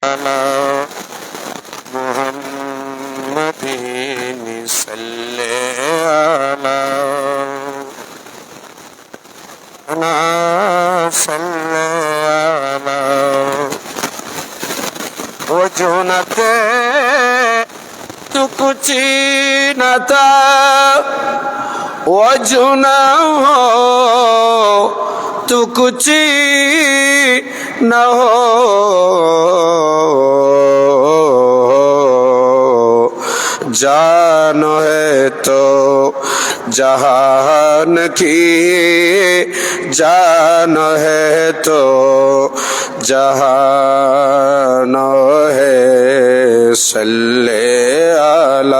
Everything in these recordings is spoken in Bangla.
على محمد صل على أنا صل على وجنته تو کچھ نہ تھا وجنا ہو تو کچھ نہ ہو جان ہے تو جہان کی جان ہے تو جہان ہے صلی علی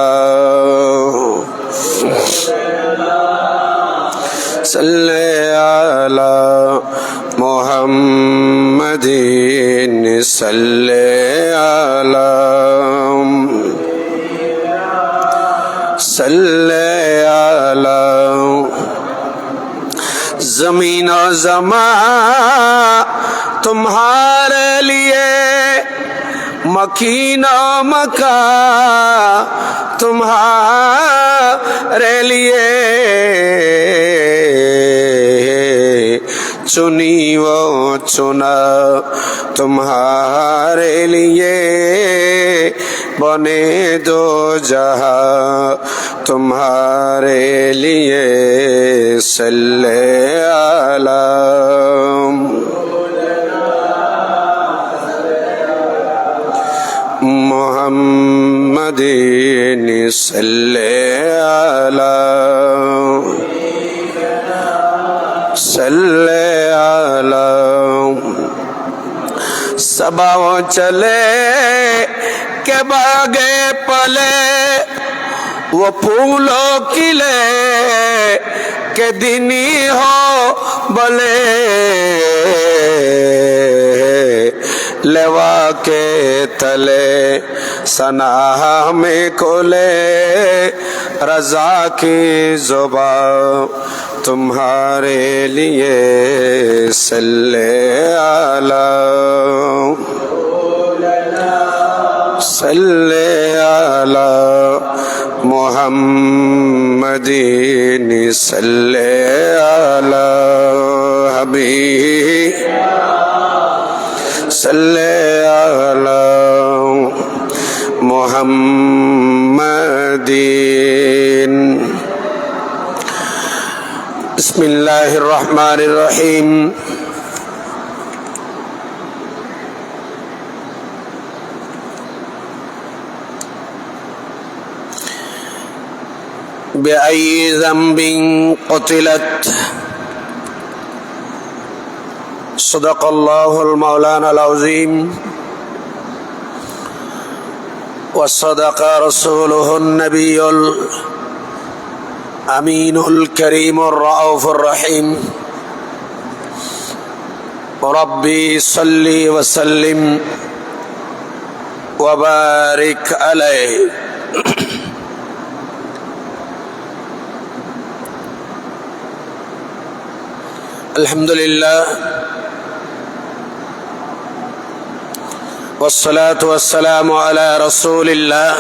صلی علی محمد صلی علی صلی علی زمین و زمان تمہارے لیے مکین و مکان تمہارے لیے چنی وہ چنا تمہارے لیے بنے دو جہاں تمہارے لیے صلی علی محمد صلی علی صلی علی سباؤں چلے کے باغے پلے وہ پھولوں کھلے کہ دنی ہو بلے لوا کے تلے سنا میں کھولے رضا کی زبان تمہارے لیے صلی علی صلی علی محمد صلی علی حبیب صلی علی محمد بسم اللہ الرحمن الرحیم بأي ذنب قتلت صدق الله المولانا العظيم وصدق رسوله النبي الأمين الكريم الرؤوف الرحيم ربي صل وسلم وبارك عليه الحمد لله والصلاة والسلام على رسول الله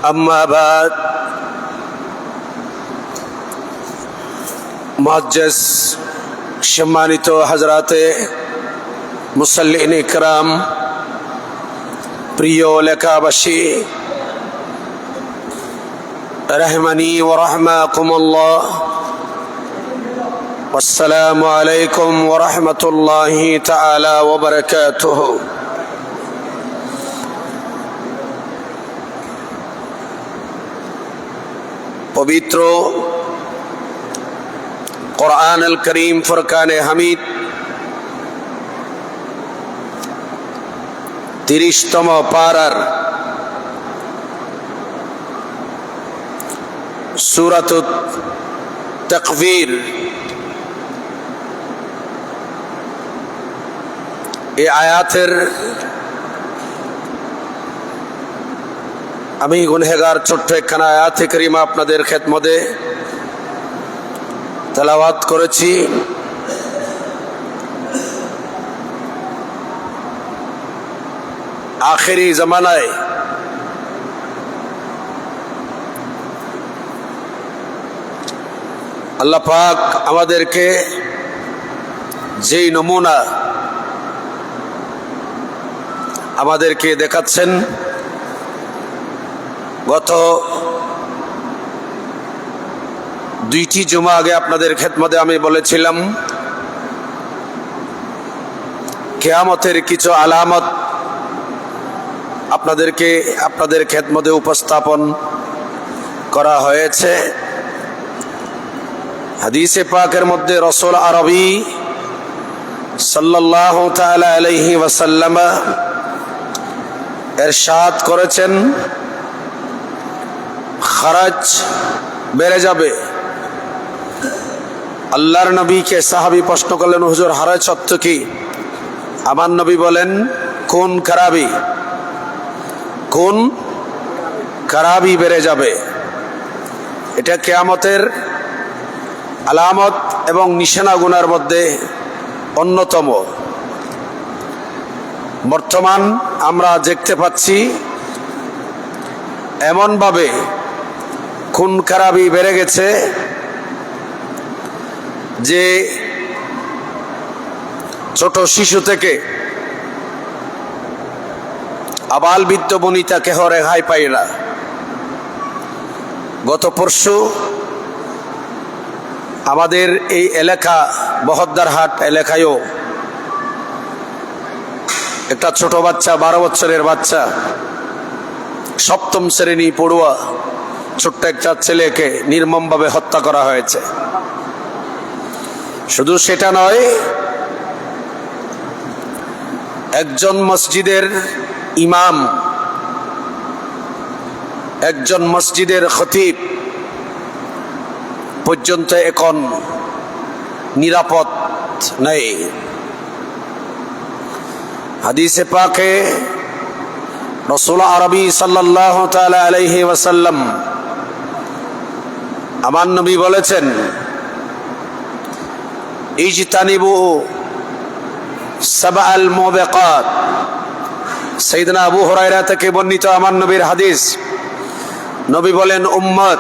أما بعد মুআজ্জাজ সম্মানিত হাজরাতে মুসাল্লিন ইকরাম প্রিয় এলাকাবাসী রহমানি ওয়া রাহমাকুমুল্লাহ আসসালামু আলাইকুম ওয়া রাহমাতুল্লাহি তাআলা ওয়া বারাকাতুহু পবিত্র কোরআন আল করিম ফুরকানে হামিদ 30তম পারার সূরাতুত তাকবীর এই আয়াতের আমি গুনহেগার ছোট্ট একখানা আয়াতে করিমা আপনাদের খেদমতে তেলাওয়াত করেছি। আখেরি জামানায় আল্লাহ পাক আমাদেরকে যেই নমুনা আমাদেরকে দেখাচ্ছেন, গত 2টি জুমা আগে আপনাদের খেদমতে আমি বলেছিলাম কিয়ামতের কিছু আলামত আপনাদের খেদমতে উপস্থাপন করা হয়েছে। হাদিসে পাকের মধ্যে রাসূল আরবি সাল্লাল্লাহু তাআলা আলাইহি ওয়াসাল্লাম ইরশাদ করেছেন, খরচ বেড়ে যাবে। আল্লাহর নবীকে সাহাবী প্রশ্ন করলেন, হুজুর হরজ অর্থ কি? আমার নবী বলেন, খুন খারাবি বেড়ে যাবে। এটা কিয়ামতের আলামত এবং নিশানা গুনার মধ্যে অন্যতম। বর্তমান আমরা দেখতে পাচ্ছি এমনভাবে খুন খারাবি বেড়ে গেছে যে ছোট শিশু থেকে আবাল বৃদ্ধ বনিতা কেহ রেহাই পায় না। গত পরশু আমাদের এই এলাকা বহদ্দারহাট এলাকায়ও একটা ছোট বাচ্চা, 12 বছরের বাচ্চা, 7ম শ্রেণী পড়ুয়া ছোট্ট একটা ছেলেকে নির্মমভাবে হত্যা করা হয়েছে। শুধু সেটা নয়, একজন মসজিদের ইমাম, একজন মসজিদের খতিব পর্যন্ত এখন নিরাপদ নেই। হাদিসে পাকে রাসূল আরবি সাল্লাল্লাহু তাআলা আলাইহি ওয়াসাল্লাম আমার নবী বলেছেন, ইজতানিবু সাবআল মুবিকাত। সাইয়েদনা আবু হুরায়রা থেকে বর্ণিত আমার নবীর হাদিস। নবী বলেন, উম্মত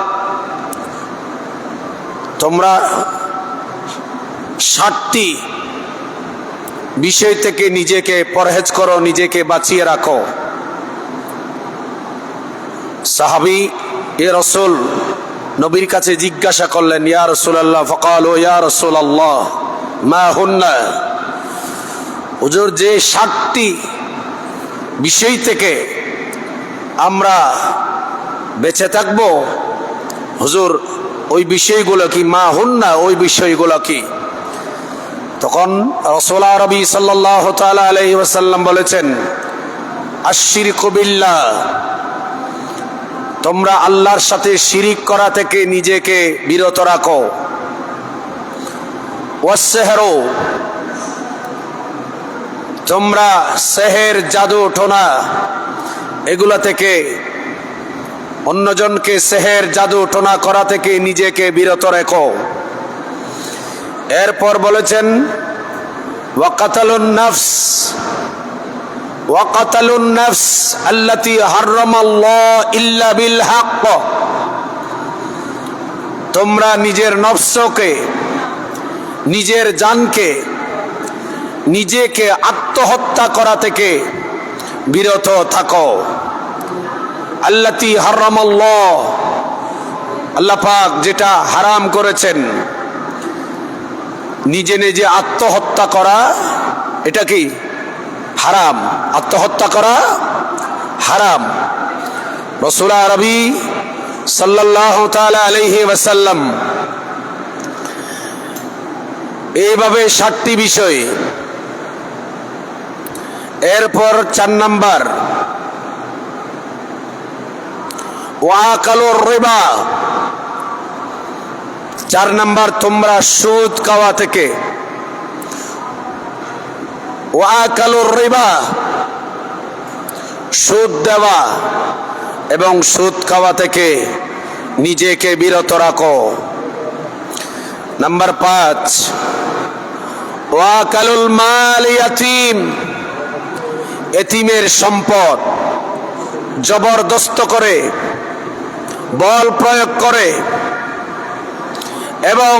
তোমরা 60টি বিষয় থেকে নিজেকে পরহেজ করো, নিজেকে বাঁচিয়ে রাখো। সাহাবী এ রাসূল নবীর কাছে জিজ্ঞাসা করলেন, ইয়া রাসূলুল্লাহ, ফাকালু ইয়া রাসূলুল্লাহ মা হুন্না। হুজুর, যে 60টি বিষয় থেকে আমরা বেঁচে থাকব, হুজুর ওই বিষয়গুলো কি? মা হুন্না, ওই বিষয়গুলো কি? তখন রাসূল আরবি সাল্লাল্লাহু তাআলা আলাইহি ওয়াসাল্লাম বলেছেন, আশশিরকু বিল্লাহ, তোমরা আল্লাহর সাথে শিরিক করা থেকে নিজেকে বিরত রাখো। ওয়াসসিহরু, তোমরা সেহের, জাদু টোনা এগুলা থেকে, অন্যজনকে সেহের জাদু টোনা করা থেকে নিজেকে বিরত রেখো। এরপর বলেছেন, ওয়াকাতালুন নাফস আল্লাতী হারামাল্লাহ ইল্লা বিল হক। তোমরা নিজের নফসকে, নিজের জানকে, নিজেকে আত্মহত্যা করা থেকে বিরত থাকো। আল্লাতী হারামাল্লাহ, আল্লাহ পাক যেটা হারাম করেছেন, নিজে নিজে আত্মহত্যা করা, এটা কি? হারাম। আত্মহত্যা করা হারাম। রাসূল আরবি সাল্লাল্লাহু তাআলা আলাইহি ওয়াসাল্লাম এইভাবে 60টি বিষয়। এরপর 4 নাম্বার, ওয়াকালুর রিবা। 4 নাম্বার, তোমরা সুদ খাওয়া থেকে, ওয়াকালুর রিবা, সুদ দেওয়া এবং সুদ খাওয়া থেকে নিজেকে বিরত রাখো। নাম্বার 5, ওয়াকালুল মাল ইয়াতীম, এতিমের সম্পদ জবরদস্ত করে, বল প্রয়োগ করে এবং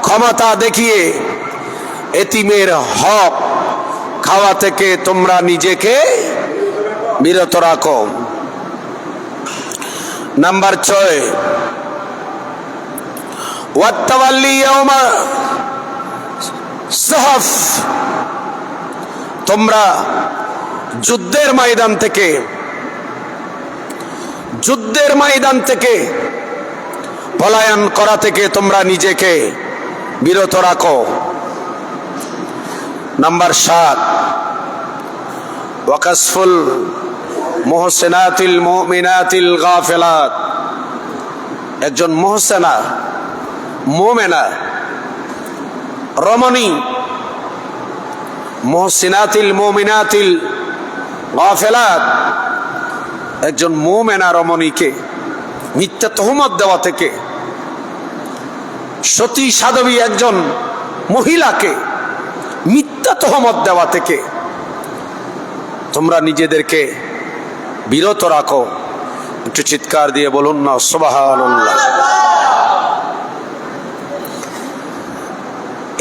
ক্ষমতা দেখিয়ে এতিমের হক খাওয়া থেকে তোমরা নিজেকে বিরত রাখো। নাম্বার 6, ওয়াত্তাওয়াল্লি ইয়াওমা সাহফ, তোমরা যুদ্ধের ময়দান থেকে পলায়ন করা থেকে তোমরা নিজেকে বিরত রাখো। নাম্বার 7, ওয়াকাসফুল মুহসিনাতিল মুমিনাতিল গাফিলাত, একজন মুহসিনা মুমিনা রমণী, মুহসিনাতিল মুমিনাতিল গাফিলাত, একজন মুমিনা রমণীকে মিথ্যা তহমত দেওয়া থেকে, সতী সাধবী একজন মহিলাকে মিথ্যা তহমত দেওয়া থেকে তোমরা নিজেদেরকে বিরত রাখো। একটু চিৎকার দিয়ে বলুন না সুবহানাল্লাহ।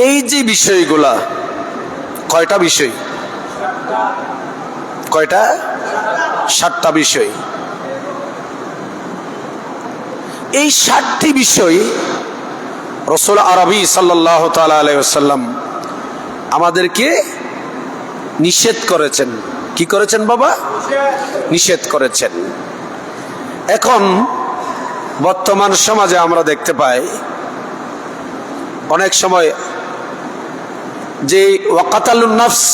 এই যে বিষয়গুলা, কয়টা বিষয়? কয়টা? 7টা বিষয়। এই 7টি বিষয় রাসূল আরবি সাল্লাল্লাহু তাআলা আলাইহি ওয়াসাল্লাম আমাদেরকে নিষেধ করেছেন। কি করেছেন বাবা? নিষেধ করেছেন। এখন বর্তমান সমাজে আমরা দেখতে পাই অনেক সময় যে ওয়াকাতালুন নাফস,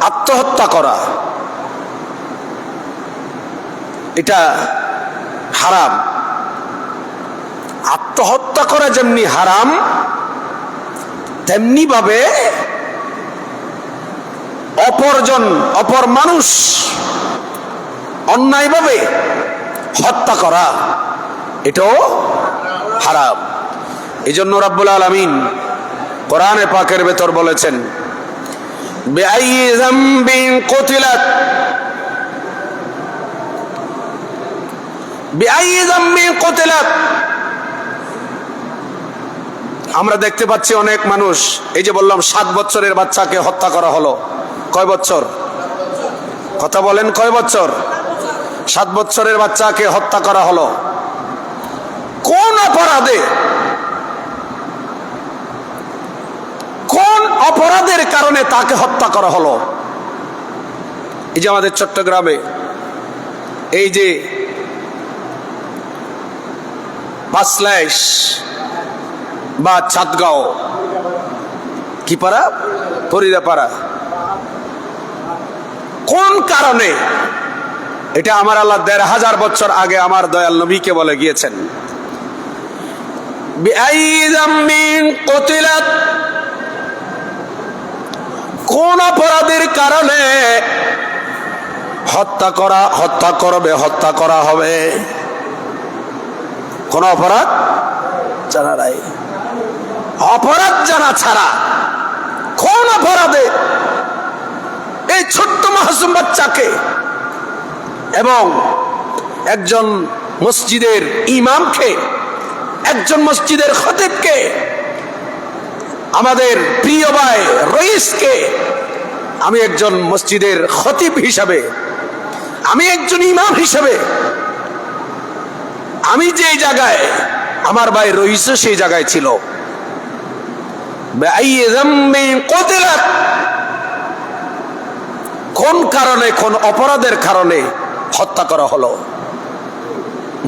আত্মহত্যা করা, এটা হারাম। আত্মহত্যা করা যেমনি হারাম, তেমনি ভাবে অপর মানুষ অন্যায়ভাবে হত্যা করা, এটাও হারাম। এই জন্য রাব্বুল আলামিন কোরআনে পাকের ভেতর বলেছেন, বিআইয়ি যামবিন কুতিলাত, বিআইয়ি যামবিন কুতিলাত। আমরা দেখতে পাচ্ছি অনেক মানুষ, এই যে বললাম 7 বছরের বাচ্চাকে হত্যা করা হলো। কয় বছর? কথা বলেন, কয় বছর? 7 বছরের বাচ্চাকে হত্যা করা হলো। কোন অপরাধে? কোন অপরাধের কারণে তাকে হত্যা করা হলো? এই যে আমাদের চট্টগ্রামে এই যে বাসলাইশ বা চাঁদগাঁও, কি পাড়া? ফরিদাপাড়া। কোন কারণে? এটা আমার আল্লাহ 1500 বছর আগে আমার দয়াল নবীকে বলে গিয়েছেন, বিআইয়ি যামবিন কুতিলাত, কোন অপরাধের কারণে হত্যা করা হবে? কোন অপরাধ জানা নাই। অপরাধ জানা ছাড়া কোন অপরাধে এই ছোট্ট মাসুম বাচ্চাকে এবং একজন মসজিদের ইমামকে, একজন মসজিদের খতিবকে, আমাদের প্রিয় ভাই রইসকে, আমি একজন মসজিদের খতিব হিসাবে, আমি একজন ইমাম হিসাবে, আমি যে জায়গায়, আমার ভাই রইসও সেই জায়গায় ছিল। কোন কারণে, কোন অপরাধের কারণে হত্যা করা হলো?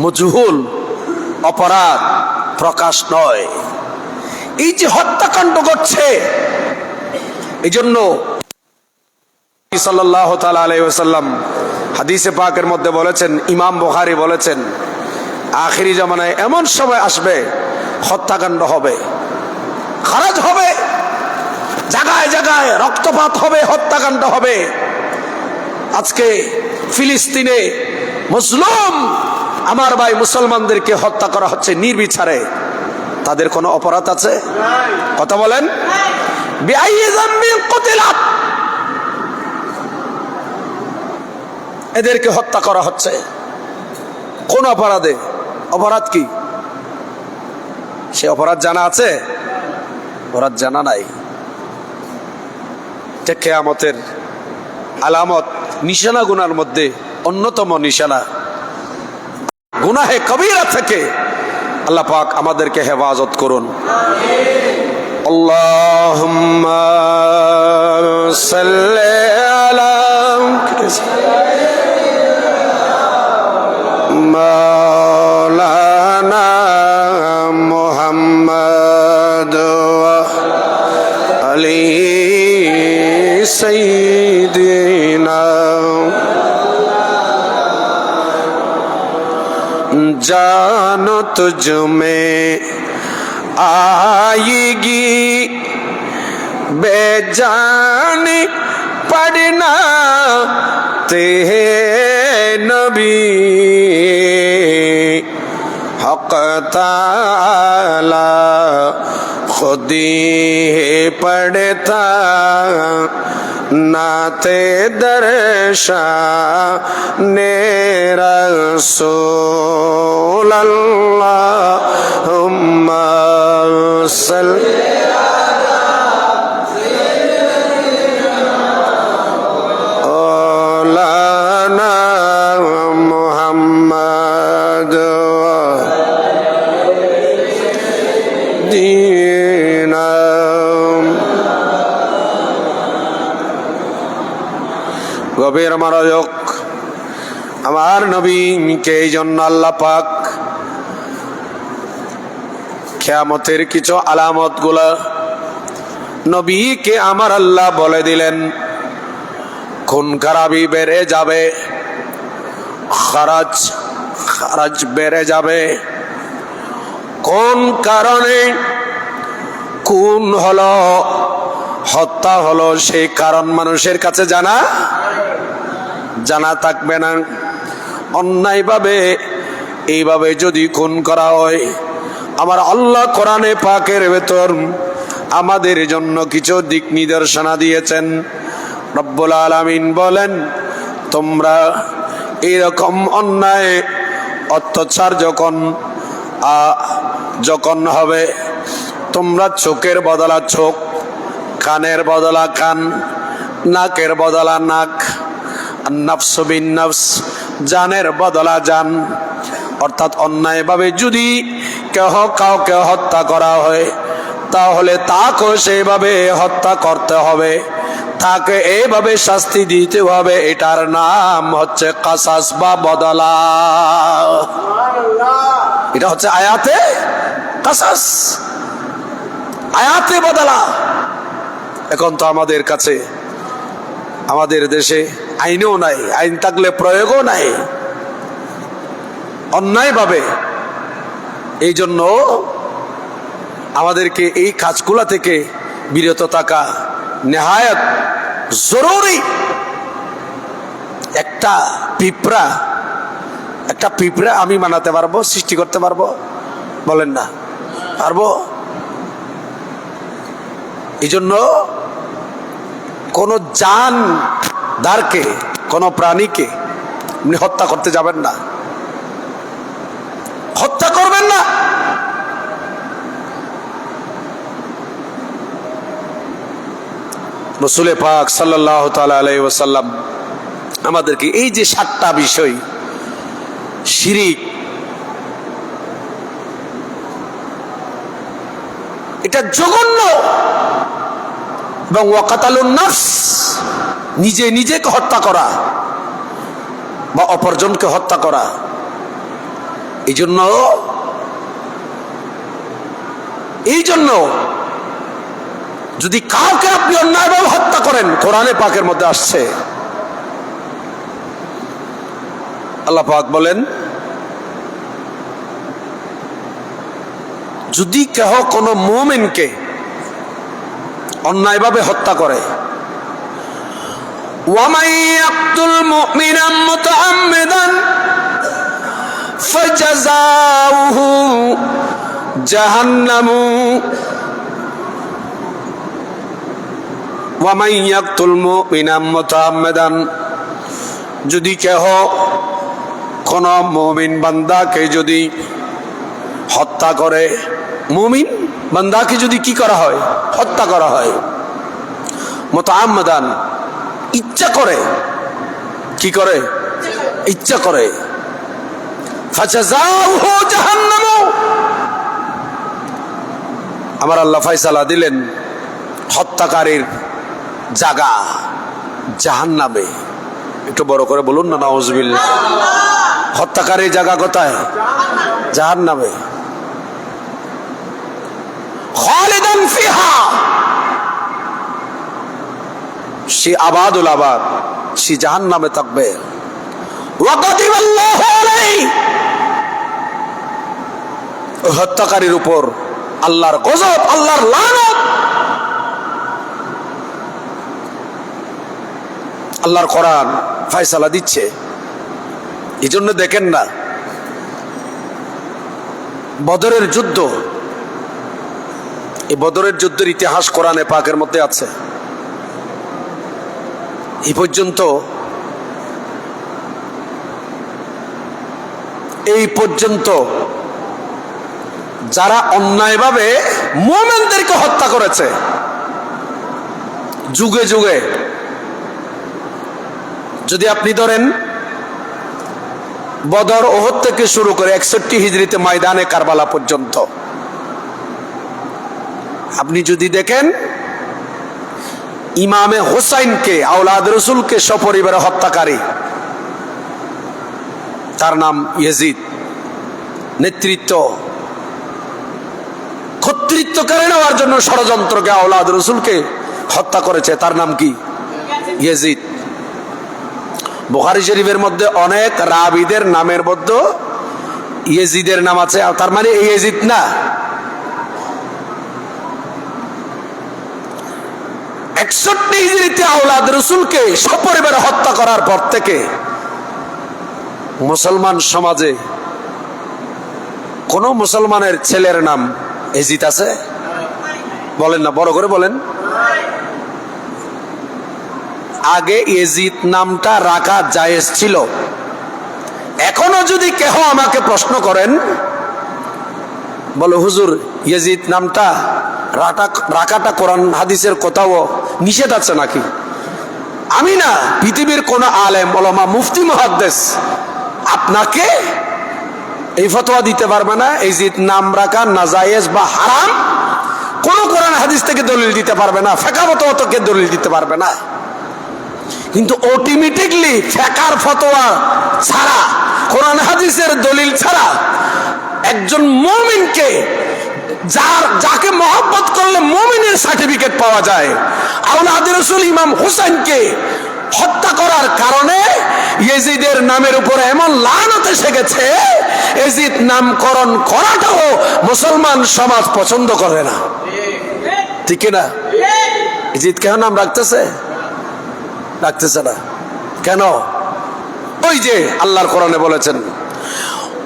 মজহুল অপরাধ, প্রকাশ নয়। এই যে হত্যাকাণ্ড ঘটছে, এই জন্য সাল্লাল্লাহু তাআলা আলাইহি ওয়াসাল্লাম হাদিসে পাকের মধ্যে বলেছেন, ইমাম বুখারী বলেছেন, আখিরি জামানায় এমন সময় আসবে হত্যাকাণ্ড হবে, খারাজ হবে, জায়গায় জায়গায় রক্তপাত হবে, হত্যাকাণ্ড হবে। আজকে ফিলিস্তিনে মজলুম আমার ভাই মুসলমানদেরকে হত্যা করা হচ্ছে নির্বিচারে, তাদের কোনো অপরাধ আছে? কথা বলেন। বিআইয়ি যামবিন কুতিলাত, এদেরকে হত্যা করা হচ্ছে কোন অপরাধে? অপরাধ কি? সে অপরাধ জানা আছে? অপরাধ জানা নাই। কিয়ামতের আলামত, নিশানা গুনার মধ্যে অন্যতম নিশানা। গুনাহে কবিরা থেকে আল্লাহ পাক আমাদেরকে হেফাজত করুন। আল্লাহুম্মা সাল্লি আলা মাওলানা মুহাম্মদ ওয়া আলি সাইয়্যিদিনা जानो तुझ में आएगी बेजान पढ़ना तेरे नबी हक ताला खुदी पढ़ता नाते दर्शा ने रसूल अल्लाहुम्मा सल्ली अला मुहम्मद दीना। গভীর মনোযোগ। আমার নবীকে এই জন্য আল্লাহ পাক কিয়ামতের কিছু আলামত গুলা নবীকে আমার আল্লাহ বলে দিলেন। খুন খারাপি বেড়ে যাবে, খারাজ বেড়ে যাবে। কোন কারণে খুন হলো, হত্যা হলো, সেই কারণ মানুষের কাছে জানা থাকবে না। অন্যায়ভাবে এইভাবে যদি খুন করা হয়, আমার আল্লাহ কোরআনে পাকের ভেতর আমাদের জন্য কিছু দিক নির্দেশনা দিয়েছেন। রব্বুল আলামিন বলেন, তোমরা এরকম অন্যায় অত্যাচার যখন হবে, তোমরা চোখের বদলা চোখ, কানের বদলা কান, নাকের বদলা নাক, নাফস বিন নাফস, জানের বদলা জান। অর্থাৎ অন্যায়ভাবে যদি কাউকে হত্যা করা হয়, তাহলে তাকে সেইভাবে হত্যা করতে হবে, তাকে এইভাবে শাস্তি দিতে হবে। এটার নাম হচ্ছে কাসাস বা বদলা। এটা হচ্ছে আয়াতে কাসাস, আয়াতে বদলা। এখন তো আমাদের কাছে, আমাদের দেশে আইনও নাই, আইন থাকলে প্রয়োগও নাই, অন্যায়ভাবে। এই জন্য আমাদেরকে এই কাজগুলা থেকে বিরত থাকা নেহায়াত জরুরি। একটা পিঁপড়া আমি বানাতে পারবো, সৃষ্টি করতে পারবো? বলেন না, পারবো? এই জন্য কোন জানদারকে, কোন প্রাণীকে আপনি হত্যা করতে যাবেন না, হত্যা করবেন না। রাসূল পাক সাল্লাল্লাহু তাআলা আলাইহি ওয়াসাল্লাম আমাদেরকে এই যে 7টা বিষয়, শিরিক, এটা জঘন্য, এবং ওয়াকাতালুন নাফস, নিজেকে হত্যা করা বা অপরজনকে হত্যা করা। এই জন্য যদি কাউকে আপনি অন্যায়ভাবে হত্যা করেন, কোরআনে পাকের মধ্যে আসছে, আল্লাহ পাক বলেন, যদি কেহ কোন মুমিনকে অন্যায়ভাবে হত্যা করে, ওয়ামান ইয়াকতুল মুমিনান মুতাআম্মিদান ফাজাযাউহু জাহান্নামু ওয়া মান ইয়াকতুল মুমিনা মুতাআম্মিদান, যদি কেহ কোন মুমিন বান্দাকে যদি হত্যা করে, মুমিন বান্দাকে যদি কি করা হয়, হত্যা করা হয়, মুতাআম্মিদান ইচ্ছা করে, কি করে, ইচ্ছা করে, ফাজাযাউহু জাহান্নামু, আমার আল্লাহ ফয়সালা দিলেন হত্যাকারীর জায়গা জাহান্নামে। একটু বড় করে বলুন না নাউজুবিল্লাহ। হত্যাকারীর জায়গা কোথায়? জাহান্নামে। খালিদান ফিহা, সে আবাদুল আবাদ, সে জাহান্নামে থাকবে। ওয়া গাদিবাল্লাহু আলাইহি, হত্যাকারীর উপর আল্লাহর গজব, আল্লাহর লানত। আল্লাহর কোরআন ফয়সালা দিচ্ছে। এই জন্য দেখেন না, বদরের যুদ্ধ, এই বদরের যুদ্ধের ইতিহাস কোরআনে পাকের মধ্যে আছে। এই পর্যন্ত যারা অন্যায়ভাবে মুমিনদেরকে হত্যা করেছে, যুগে যুগে, যদি আপনি ধরেন বদর ওহদ থেকে শুরু করে 61 হিজরিতে ময়দানে কারবালা পর্যন্ত আপনি যদি দেখেন, ইমামে হোসাইনকে, আওলাদ রসুলকে সপরিবারে হত্যাকারী, তার নাম ইয়াজিদ। নেতৃত্ব, কর্তৃত্ব কেড়ে নেওয়ার জন্য ষড়যন্ত্রকে আওলাদ রসুলকে হত্যা করেছে, তার নাম কি? ইয়াজিদ। বুখারী শরীফের মধ্যে অনেক রাবীদের নামের মধ্যে ইয়াজিদের নাম আছে, তার মানে এই ইয়াজিদ না। 61 হিজরিতে আওলাদ রসুলকে সপরিবারে হত্যা করার পর থেকে মুসলমান সমাজে কোন মুসলমানের ছেলের নাম ইয়াজিদ আছে? বলেন না, বড় করে বলেন। আগে ইয়াজিদ নামটা রাখা জায়েজ ছিল। এখনো যদি কেহ আমাকে প্রশ্ন করেন, বলো হুজুর ইয়াজিদ নামটা রাখাটা কোরআন হাদিসের কোথাও নিষেধ আছে নাকি? আমি না, পৃথিবীর কোন আলেম ওলামা মুফতি মুহাদ্দিস আপনাকে এই ফতোয়া দিতে পারবে না ইয়াজিদ নাম রাখা নাজায়েজ বা হারাম। কোন কোরআন হাদিস থেকে দলিল দিতে পারবে না, ফিকহ ফতোয়া থেকে দলিল দিতে পারবে না। কিন্তু অটোমেটিকলি ফিকহর ফতোয়া ছাড়া, কোরআন হাদিসের দলিল ছাড়া একজন মুমিনকে, যাকে মহব্বত করলে মুমিনের সার্টিফিকেট পাওয়া যায়, আওলাদ রাসূল ইমাম হোসেনকে হত্যা করার কারণে ইয়াজিদের নামের উপরে এমন লানত এসে গেছে, ইয়াজিদ নামকরণ করাটাও মুসলমান সমাজ পছন্দ করে না। ঠিক না? ইয়াজিদ কেন নাম রাখতেছে না কেন? ওই যে আল্লাহর কোরআনে বলেছেন,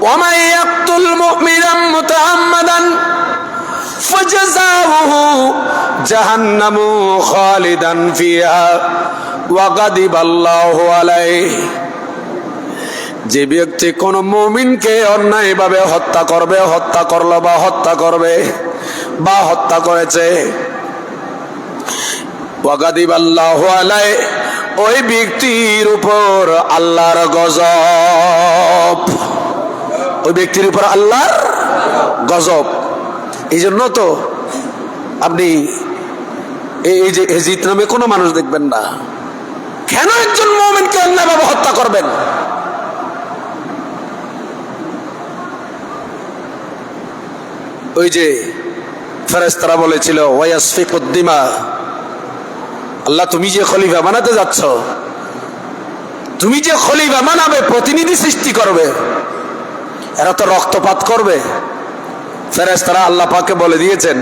ওয়া ইয়াকতুল মুমিনা মুতাআম্মাদান ফাজাযাউহু জাহান্নামু খালিদান ফিহা ওয়া গাদিবাল্লাহু আলাইহি, যে ব্যক্তি কোন মুমিনকে অন্যায়ভাবে হত্যা করবে, হত্যা করলো বা হত্যা করবে বা হত্যা করেছে, ওয়া গাদিবাল্লাহু আলাইহি, ওই ব্যক্তির উপর আল্লাহর গজব, ওই ব্যক্তির উপর আল্লাহর গজব। এই জন্য তো আপনি এই যে ইয়াজিদ নামে কোনো মানুষ দেখবেন না। কেন একজন মুমিনকে অন্যায়ভাবে হত্যা করবেন? ওই যে ফেরেশতারা বলেছিল, ওয়ায়াসফিকুদ দিমা, আল্লাহ তুমি যে খলিফা বানাতে যাচ্ছ, তুমি যে খলিফা বানাবে, প্রতিনিধি সৃষ্টি করবে, এরা তো রক্তপাত করবে। ফেরেশতারা আল্লাহ পাককে বলে দিয়েছেন,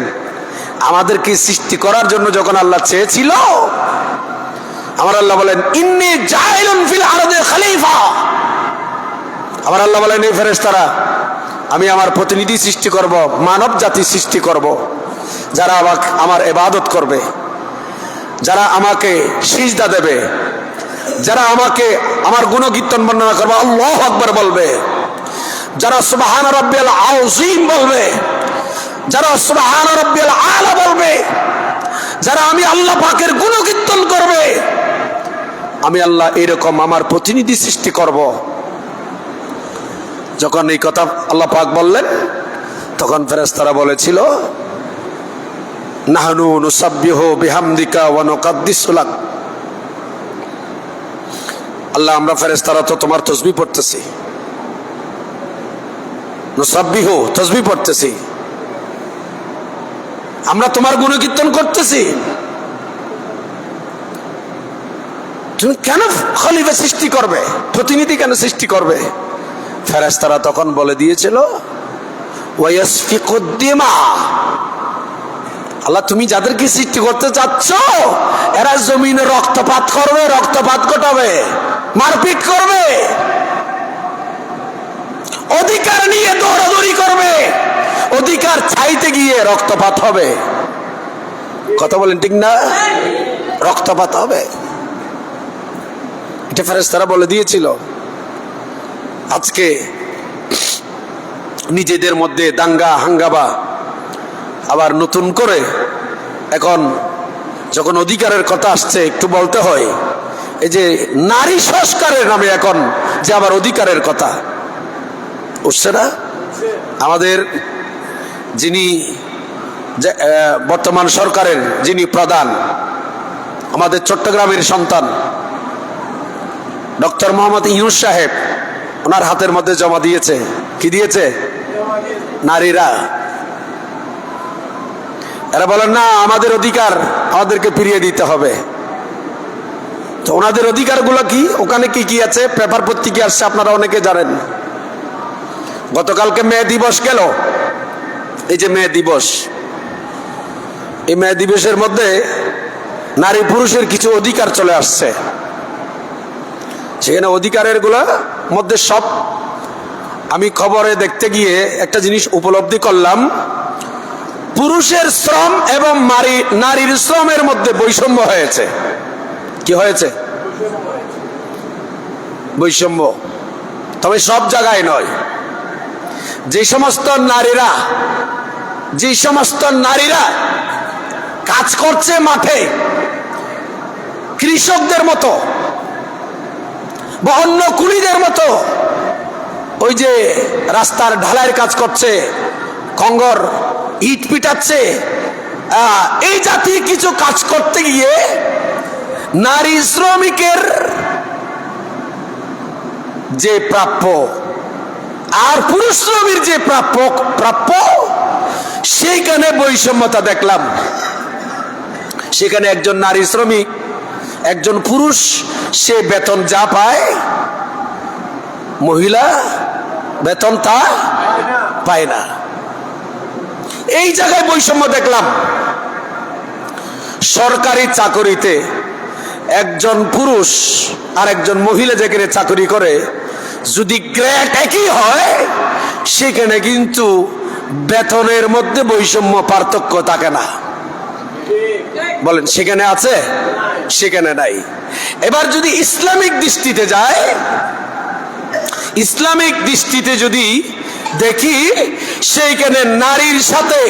আমাদেরকে সৃষ্টি করার জন্য যখন আল্লাহ চেয়েছিল, আমার আল্লাহ বলেন ইন্নী জাইলুন ফিল আরদি খলিফা, আমার আল্লাহ বলেন, এই ফেরেশতারা আমি আমার প্রতিনিধি সৃষ্টি করব, মানব জাতি সৃষ্টি করব, যারা আমার ইবাদত করবে, যারা আমাকে সিজদা দেবে, যারা আমাকে আমার গুণকীর্তন বর্ণনা করবে, আল্লাহু আকবার বলবে, যারা সুবহান রাব্বিয়াল আযীম বলবে, যারা সুবহান রাব্বিয়াল আলা বলবে, যারা আমি আল্লাহ পাকের গুণকীর্তন করবে, আমি আল্লাহ এরকম আমার প্রতিনিধি সৃষ্টি করব। যখন এই কথা আল্লাহ পাক বললেন, তখন ফেরেশতারা বলেছিল, নাহনু নুসাব্বিহু বিহামদিকা ওয়া নুকাদ্দিসু লাক। আল্লাহ, আমরা ফেরেশতারা তো তোমার তাসবিহ পড়তেছি, নুসাব্বিহু তাসবিহ পড়তেছি, আমরা তোমার গুণকীর্তন করতেছি, তুমি কেন খলিফা সৃষ্টি করবে, প্রতিনিধি কেন সৃষ্টি করবে? ফেরেশতারা তখন বলে দিয়েছিল, ওয়ায়াসফিকুদ দিমা, আল্লাহ তুমি যাদেরকে সৃষ্টি করতে চাচ্ছ এরা জমিনে রক্তপাত করবে, রক্তপাত ঘটাবে, মারপিট করবে, অধিকার নিয়ে দৌড়াদৌড়ি করবে, অধিকার চাইতে গিয়ে রক্তপাত হবে। কথা বলেন ঠিক না? রক্তপাত হবে, এটা ফেরেশতারা বলে দিয়েছিল। আজকে নিজেদের মধ্যে দাঙ্গা হাঙ্গামা, আবার নতুন করে এখন যখন অধিকারের কথা আসছে একটু বলতে হয়, এই যে নারী সংস্কারের নামে এখন যে আবার অধিকারের কথা উঠছে না। আমাদের যিনি বর্তমান সরকারের যিনি প্রধান, আমাদের চট্টগ্রামের সন্তান ডক্টর মোহাম্মদ ইউনূস সাহেব, ওনার হাতের মধ্যে জমা দিয়েছে, কি দিয়েছে? নারীরা। এরা বলেন না আমাদের অধিকার আমাদেরকে ফিরিয়ে দিতে হবে। তো ওনাদের অধিকারগুলো কি, ওখানে কি কি আছে, পেপার পত্রিকা আসছে, আপনারা অনেকে জানেন। গতকালকে মে দিবস গেল, এই যে মে দিবস, এই মে দিবসের মধ্যে নারী পুরুষের কিছু অধিকার চলে আসছে। সেখানে অধিকারের গুলা মধ্যে সব আমি খবরে দেখতে গিয়ে একটা জিনিস উপলব্ধি করলাম, পুরুষের শ্রম এবং নারীর শ্রমের মধ্যে বৈষম্য হয়েছে। কি হয়েছে? বৈষম্য। তবে সব জায়গায় নয়। যে সমস্ত নারীরা কাজ করছে মাঠে কৃষকদের মতো বা অন্য কুলিদের মতো, ওই যে রাস্তার ঢালাইয়ের কাজ করছে, কঙ্গর ইট পিটাচ্ছে, এই জাতীয় কিছু কাজ করতে গিয়ে নারী শ্রমিকের যে প্রাপ্য আর পুরুষ শ্রমিক যে প্রাপ্য সেইখানে বৈষম্যতা দেখলাম। সেখানে একজন নারী শ্রমিক, একজন পুরুষ, সে বেতন যা পায়, মহিলা বেতন তা পায় না। এই জায়গায় বৈষম্য দেখলাম। সরকারি চাকরিতে একজন পুরুষ আর একজন মহিলা যেখানে চাকরি করে, যদি গ্রেড একই হয়, সেখানে কিন্তু বেতনের মধ্যে বৈষম্য পার্থক্য থাকে না। বলেন সেখানে আছে? সেখানে নাই। এবার যদি ইসলামিক দৃষ্টিতে যায়, ইসলামিক দৃষ্টিতে যদি দেখি, সেইখানে নারীর সাথে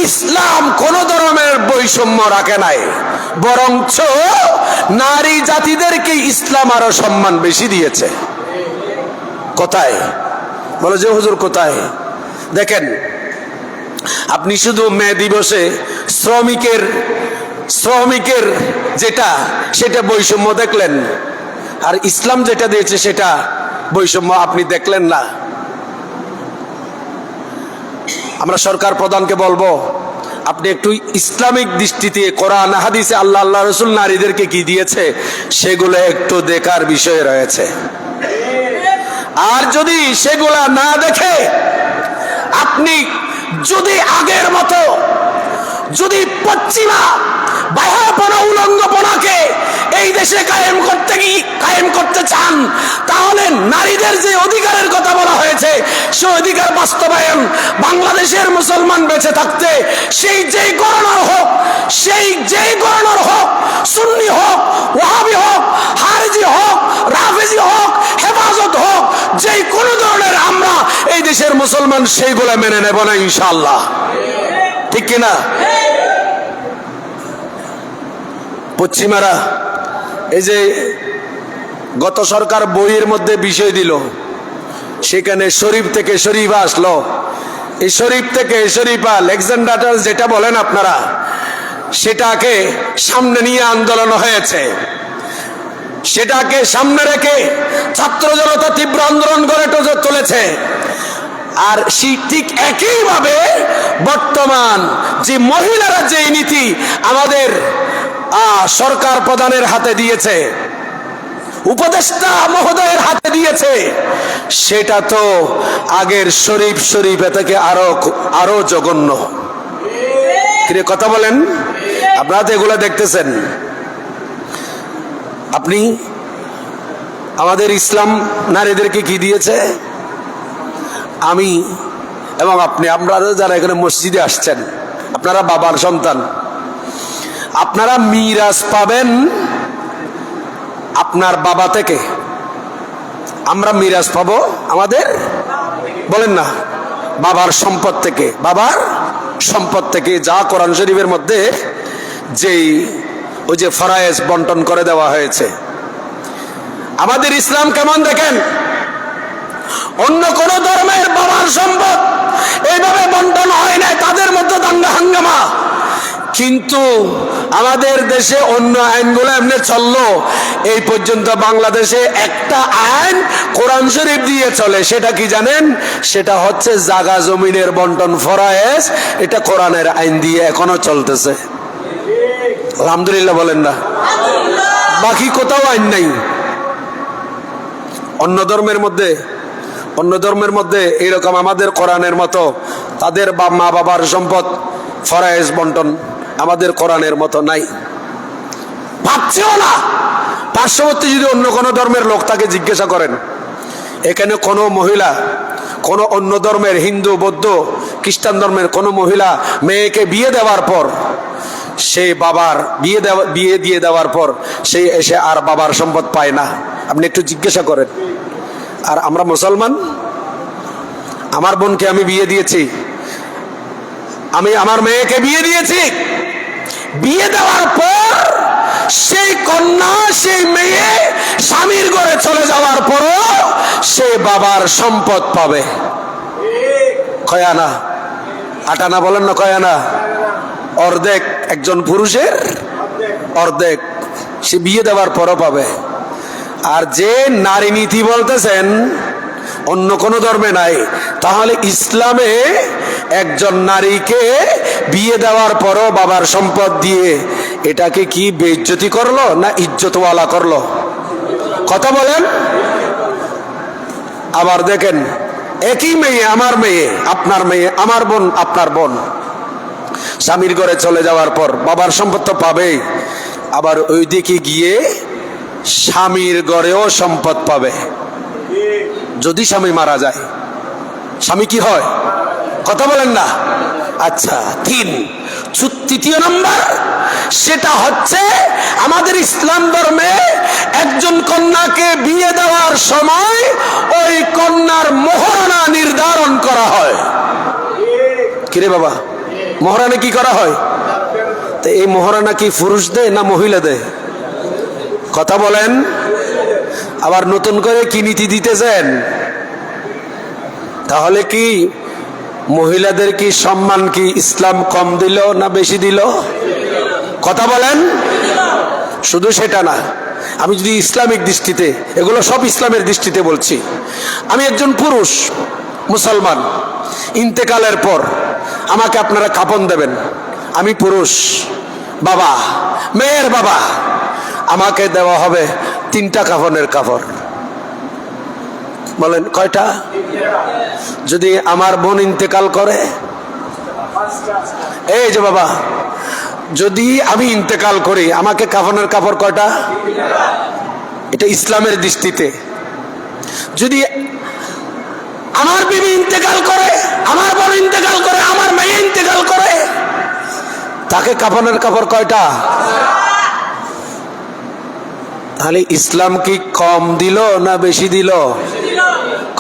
ইসলাম কোন ধরনের বৈষম্য রাখে নাই, বরঞ্চ নারী জাতিদেরকে ইসলাম আরো সম্মান বেশি দিয়েছে। কোথায়? বলো যে হুজুর কোথায়? দেখেন, আপনি শুধু মে দিবসে শ্রমিকের যেটা, সেটা বৈষম্য দেখলেন, আর ইসলাম যেটা দিয়েছে সেটা বৈষম্য আপনি দেখলেন না। আমরা সরকার প্রধানকে বলবো, আপনি একটু ইসলামিক দৃষ্টিতে কোরআন হাদিসে আল্লাহ রাসূল নারীদেরকে কি দিয়েছে সেগুলো একটু দেখার বিষয় রয়েছে। আর যদি সেগুলা না দেখে আপনি যদি আগের মতো যদি পশ্চিমা বাহাপনা উলঙ্গপনাকে এই দেশে কায়েম করতে চান, তাহলে নারীদের যে অধিকারের কথা বলা হয়েছে সে অধিকার বাস্তবায়ন বাংলাদেশের মুসলমান বেঁচে থাকতে সেই যেই গণনার হোক, সুন্নি হোক, ওয়াহাবি হোক, হারজি হোক, রাফেজি হোক, হেফাজত হোক, যে কোনো ধরনের আমরা এই দেশের মুসলমান সেইগুলো মেনে নেব না ইনশাআল্লাহ। ঠিক কিনা? পশ্চিমারা এই যে গত সরকার বইয়ের মধ্যে বিষয় দিল, সেখানে শরীফ থেকে শরীফা আসলো, এই শরীফ থেকে শরীফা লেক্সেন্ডার যেটা বলেন আপনারা, সেটাকে সামনে নিয়ে আন্দোলন হয়েছে। সেটাকে সামনে রেখে ছাত্র জনতা তীব্র আন্দোলন গড়ে তুলেছে। আর ঠিক একইভাবে বর্তমান যে মহিলারা যে নীতি আমাদের সরকার প্রধানের হাতে দিয়েছে, উপদেষ্টা মহোদয়ের হাতে দিয়েছে, সেটা তো আগের শরীফ থেকে আরো জঘন্য। কথা বলেন, আপনারা তো এগুলো দেখতেছেন। আপনি আমাদের ইসলাম নারীদেরকে কি দিয়েছে? আমি এবং আপনি, আপনারা যারা এখানে মসজিদে আসছেন, আপনারা বাবার সন্তান, আপনারা মিরাজ পাবেন আপনার বাবা থেকে। আমরা মিরাজ পাবো আমাদের, বলেন না, বাবার সম্পদ থেকে। বাবার সম্পদ থেকে যা কোরআন শরীফের মধ্যে ওই যে ফরায়েজ বন্টন করে দেওয়া হয়েছে। আমাদের ইসলাম কেমন দেখেন, অন্য কোন ধর্মের বাবার সম্পদ এইভাবে বন্টন হয় না, তাদের মধ্যে দাঙ্গা হাঙ্গামা। কিন্তু আমাদের দেশে অন্য আইনগুলো এমনি চললো। এই পর্যন্ত বাংলাদেশে একটা আইন কোরআন শরীফ দিয়ে চলে, সেটা কি জানেন? সেটা হচ্ছে জাগা জমিনের বন্টন ফরায়েজ। এটা কোরআনের আইন দিয়ে এখনো চলতেছে। আলহামদুলিল্লাহ বলেন না? বাকি কোথাও আইন নাই। অন্য ধর্মের মধ্যে এরকম আমাদের কোরআনের মতো তাদের মা বাবার সম্পদ ফরায়েজ বন্টন আমাদের কোরআনের মতো নাই, ভাবছেও না। পার্শ্ববর্তী যদি অন্য কোনো ধর্মের লোক তাকে জিজ্ঞাসা করেন, এখানে কোনো মহিলা, কোনো অন্য ধর্মের, হিন্দু, বৌদ্ধ, খ্রিস্টান ধর্মের কোনো মহিলা মেয়েকে বিয়ে দেওয়ার পর, সেই বাবার বিয়ে দিয়ে দেওয়ার পর সেই এসে আর বাবার সম্পদ পায় না। আপনি একটু জিজ্ঞাসা করেন। আর আমরা মুসলমান, আমার বোনকে আমি বিয়ে দিয়েছি, আমি আমার মেয়েকে বিয়ে দিয়েছি, বিয়ে দেওয়ার পর সেই কন্যা, সেই মেয়ে স্বামীর ঘরে চলে যাওয়ার পরও সে বাবার সম্পদ পাবে। কয় আনা? 8 আনা বলেন না, কয় আনা? অর্ধেক একজন পুরুষের, অর্ধেক সে বিয়ে দেওয়ার পরও পাবে। আর যে নারী নীতি বলতেছেন অন্য কোন ধর্মে নাই, তাহলে ইসলামে একজন নারীকে বিয়ে দেওয়ার পরও বাবার সম্পদ দিয়ে এটাকে কি বেইজ্জতি করলো না ইজ্জতওয়ালা করলো? কথা বলেন। আবার দেখেন, একই মেয়ে, আমার মেয়ে, আপনার মেয়ে, আমার বোন, আপনার বোন, স্বামীর ঘরে চলে যাওয়ার পর বাবার সম্পদ তো পাবেই, আবার ওই দিকে গিয়ে স্বামীর ঘরেও সম্পদ পাবে। যদি স্বামী মারা যায়, স্বামী কি হয়? কথা বলেন না? আচ্ছা, তৃতীয় নম্বর, সেটা হচ্ছে আমাদের ইসলাম ধর্মে একজন কন্যাকে বিয়ে দেওয়ার সময় ওই কন্যার মোহরানা নির্ধারণ করা হয়। কিরে বাবা, মোহরানা কি করা হয়? তো এই মোহরানা কি পুরুষ দেয় না মহিলা দেয়? কথা বলেন। আবার নতুন করে কি নীতি দিতেছেন? তাহলে কি মহিলাদের কি সম্মান কি ইসলাম কম দিল না বেশি দিল? কথা বলেন। শুধু সেটা না, আমি যদি ইসলামিক দৃষ্টিতে, এগুলো সব ইসলামের দৃষ্টিতে বলছি, আমি একজন পুরুষ মুসলমান, ইন্তেকালের পর আমাকে আপনারা কাফন দেবেন, আমি পুরুষ বাবা, মেয়ের বাবা, আমাকে দেওয়া হবে 3টা কাফনের কাপড়। বলেন কয়টা? যদি আমার বোন ইন্তেকাল করে, এই যে বাবা, যদি আমি ইন্তেকাল করি আমাকে কাফনের কাপড় কয়টা? এটা ইসলামের দৃষ্টিতে। যদি আমার বিবি ইন্তেকাল করে, আমার বোন ইন্তেকাল করে, আমার মেয়ে ইন্তেকাল করে, তাকে কাফনের কাপড় কয়টা? তাহলে ইসলাম কি কম দিল না বেশি দিল?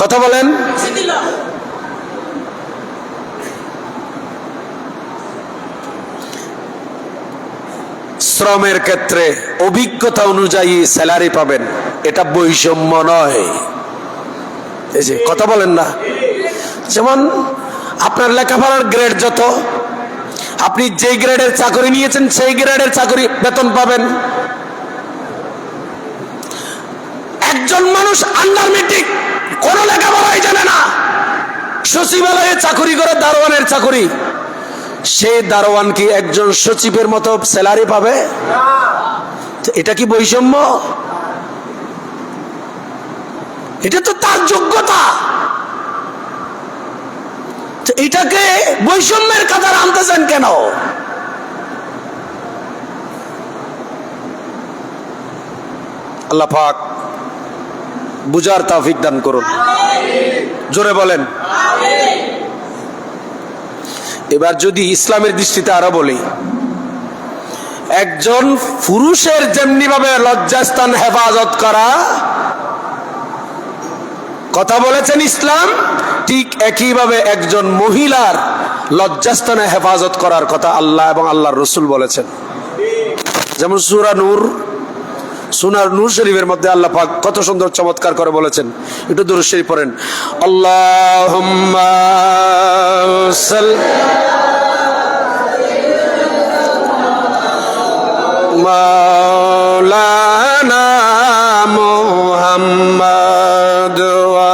কথা বলেন। শ্রমের ক্ষেত্রে অভিজ্ঞতা অনুযায়ী স্যালারি পাবেন, এটা বৈষম্য নয়। এই যে কথা বলেন না, যেমন আপনার লেখাপড়ার গ্রেড যত, আপনি যেই গ্রেডের চাকরি নিয়েছেন সেই গ্রেডের চাকরি বেতন পাবেন। একজন মানুষ আন্ডার মেট্রিক, কোন লেখাপড়াই জানে না, সচিবালয়ে চাকরি করে, দারোয়ানের চাকরি, সেই দারোয়ান কি একজন সচিবের মতো স্যালারি পাবে? এটা কি বৈষম্য? এটা তো তার যোগ্যতা। এটাকে বৈষম্যের কাতার আনতেছেন কেন? আল্লাহ পাক বুঝার তৌফিক দান করুন। জোরে বলেন। এবার যদি ইসলামের দৃষ্টিতে আরো বলি, একজন পুরুষের যেমনি ভাবে লজ্জাস্থান হেফাজত করা কথা বলেছেন ইসলাম, ঠিক একইভাবে একজন মহিলার লজ্জাস্থানে হেফাজত করার কথা আল্লাহ এবং আল্লাহর রাসূল বলেছেন। যেমন সূরা নূর শরীফের মধ্যে আল্লাহ পাক কত সুন্দর চমৎকার করে বলেছেন, একটু দুরূদ শরীফ পড়েন। আল্লাহুম্মা মাওলানা মুহাম্মদ ওয়া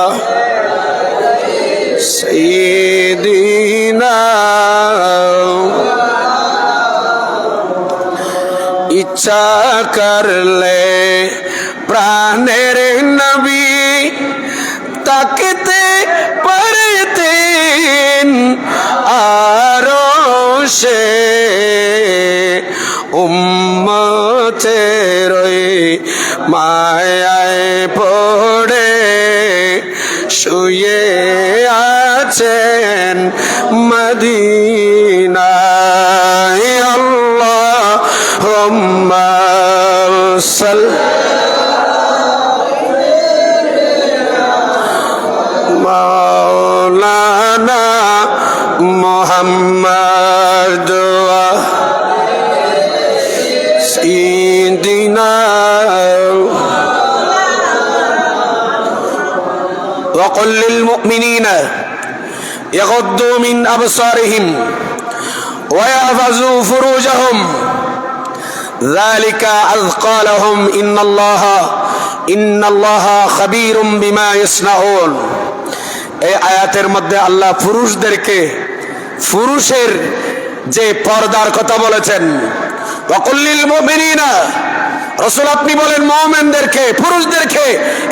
সাইয়্যিদিনা, ইচ্ছা করলে প্রাণের নবী তাকতে পারতেন আরশে, উম্মতের মায়ায় পড়ে শুয়ে আছেন মদিনায়। আল্লাহুম্মা মাওলানা মুহাম্মদ ওয়া সাইয়্যিদিনা ওয়া কুল লিল মুমিনিনা ইয়াগুদ্দু মিন আবসারিহিম ওয়া ইয়াহফাযু ফুরুজাহুম যালিকা আযকা লাহুম ইন্নাল্লাহা খাবীরুম বিমা ইয়াসনাউন। এই আয়াতের মধ্যে আল্লাহ পুরুষদেরকে, পুরুষের যে পর্দার কথা বলেছেন, ওয়া কুল লিল মুমিনিনা, রাসূল আপনি বলেন মুমিনদেরকে, পুরুষদেরকে,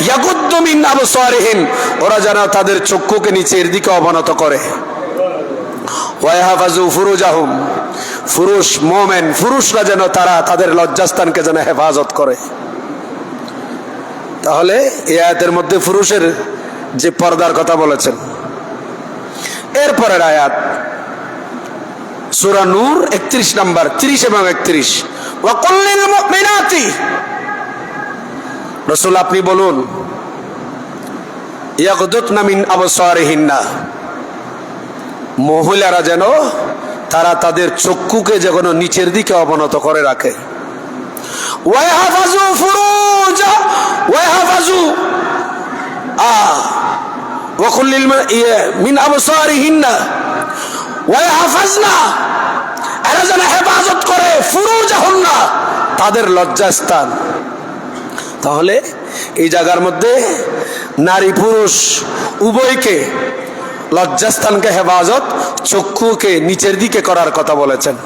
ইয়াগুদ্দু মিন আবসারিহিম, ওরা যেন তাদের চক্ষুকে নিচের দিকে অবনত করে, ওয়া ইয়াহফাযু ফুরুজাহুম, পুরুষ মুমিন পুরুষরা যেন তারা তাদের লজ্জাস্থানকে যেন হেফাজত করে। তাহলে এই আয়াতের মধ্যে পুরুষের যে পর্দার কথা বলেছেন। এরপরের আয়াত সূরা নূর 31 নম্বর 30 এবং 31, ওয়া কুল লিল মুমিনাতি, রাসূল আপনি বলুন ইয়াগদুতনা মিন আবসারিহিন্না, মহিলারা যেন তারা তাদের চক্ষুকে যেন নিচের দিকে অবনত করে রাখে। ওয়া ইয়াহফাযু ফুরুজা ওয়া ইয়াহফাযু ওয়া কুল লিল মিন আবসারিহিন্না ওয়া ইয়াহফাযনা, এরা যেন হেফাজত করে ফুরুজাহুন্না, তাদের লজ্জাস্থান। তাহলে এই জায়গার মধ্যে নারী পুরুষ উভয়কে লজ্জাস্থানকে হেফাজত, চক্ষুকে নিচের দিকে করার কথা বলেছেন।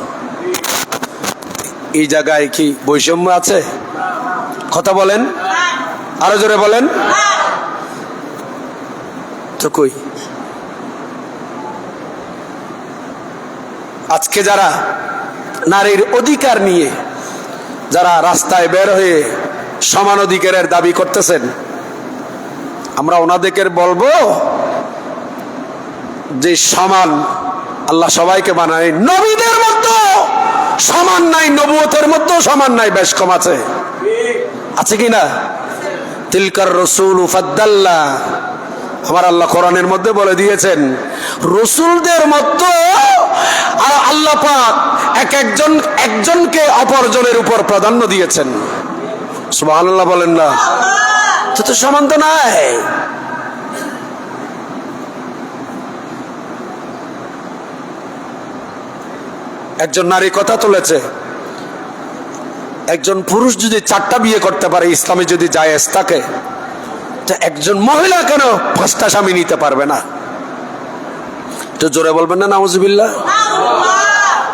এই জায়গায় কি বৈষম্য আছে? কথা বলেন, আরো জোরে বলেন তো। কই আজকে যারা নারীর অধিকার নিয়ে যারা রাস্তায় বের হয়ে সমান অধিকারের দাবি করতেছেন, আমরা ওনাদেরকে বলবো যে সমান আল্লাহ সবাইকে বানায়, নবীদের মধ্যে সমান নাই, নবুয়তের মধ্যে সমান নাই, বেশ কম আছে। আছে কিনা? তিলকার রাসূল ফাদ্দাল্লা, আমার আল্লাহ কোরআনের মধ্যে বলে দিয়েছেন রাসূলদের মধ্যে আল্লাহ পাক একজনকে অপরজনের উপর প্রাধান্য দিয়েছেন। সুবহানাল্লাহ বলেন না? তো সমান তো নাই। একজন নারী কথা তুলেছে, একজন পুরুষ যদি 4টা বিয়ে করতে পারে, ইসলামে যদি জায়েজ থাকে, তো একজন মহিলা কেন 5টা স্বামী নিতে পারবে না? তো জোরে বলবেন না নাউজুবিল্লাহ?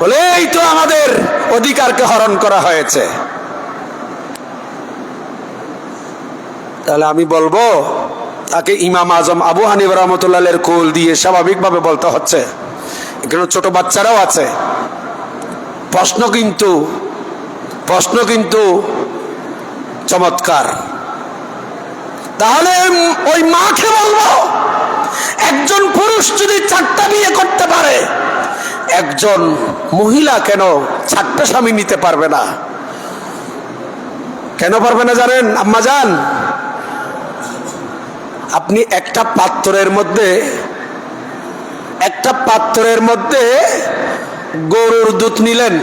বলে এই তো আমাদের অধিকারকে হরণ করা হয়েছে। তাহলে আমি বলবো তাকে ইমাম আজম আবু হানিফা রাহমাতুল্লাহের কোল দিয়ে স্বাভাবিকভাবে বলতে হচ্ছে। এখানে ছোট বাচ্চারাও আছে। প্রশ্ন কিন্তু চমৎকার। তাহলে ওই মাকে বলবো, একজন পুরুষ যদি 4টা বিয়ে করতে পারে, একজন মহিলা কেন 4টা স্বামী নিতে পারবে না? কেন পারবে না জানেন আম্মা জান? আপনি একটা পাত্রের মধ্যে গরুর দুধ নিলেন,